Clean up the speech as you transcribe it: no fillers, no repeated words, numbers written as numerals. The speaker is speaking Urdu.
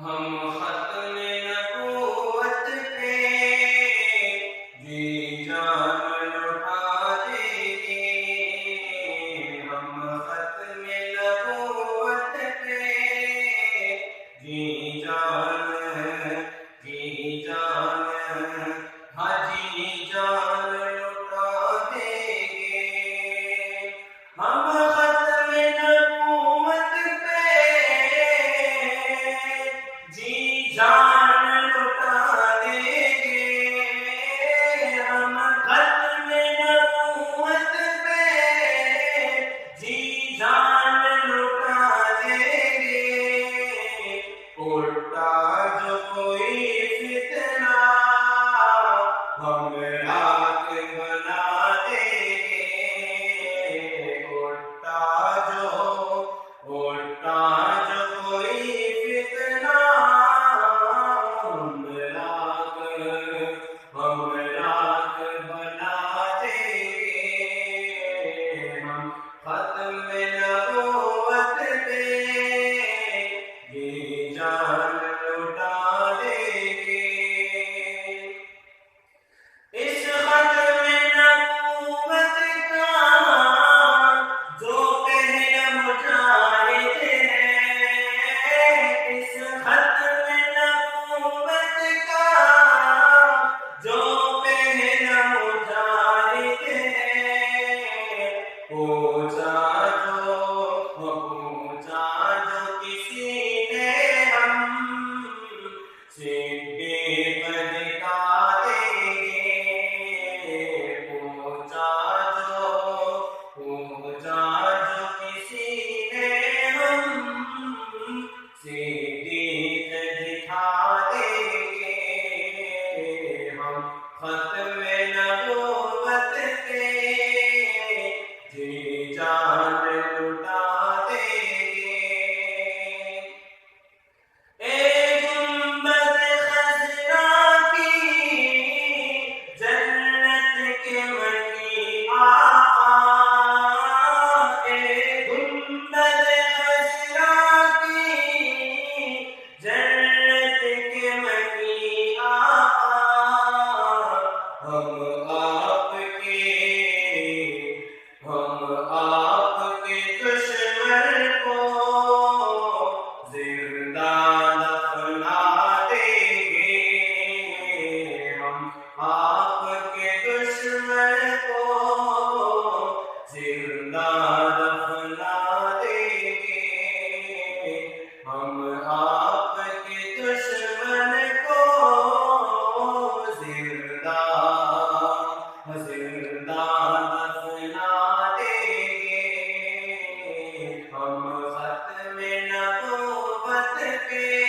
ہم ختم نبوت پہ جی جان لٹا دیں گے، ہم ختم نبوت پہ جی جان ہاں جی جان لٹا دیں گے، ہم ختم نبوت پہ جی جان لٹا دیں گے، ہم ختم نبوت پہ جی جان لٹا دیں گے، الٹا جو کوئی فتنہ ہم راک بنا دیں گے، الٹا جو کوئی فتنہ ہم راک بنا دیں گے، ہم ختم نبوت پہ جی جان لٹا دیں گے، اس ختم نبوت کا جو پہلا مجاہد ہے، اس ختم نبوت کا جو پہلا مجاہد ہے، پوچھا جو کسی نے ہم صدیق دکھا دیں گے، پوچھا جو کسی نے ہم صدیق دکھا دیں گے، ہم ختم نبوت پہ جی جان لٹا دیں گے، اے گنبد خضرا کی جنت کے مکی آقا، اے گنبد خضرا کی جنت کے مکی آقا، ہم آپ کے دشمن کو زندہ دفنا دیں گے، ہم آپ کے دشمن کو زندہ دفنا دیں گے، ہم آپ کے دشمن کو زندہ دفنا دیں گے، ہم ختم نبوت پہ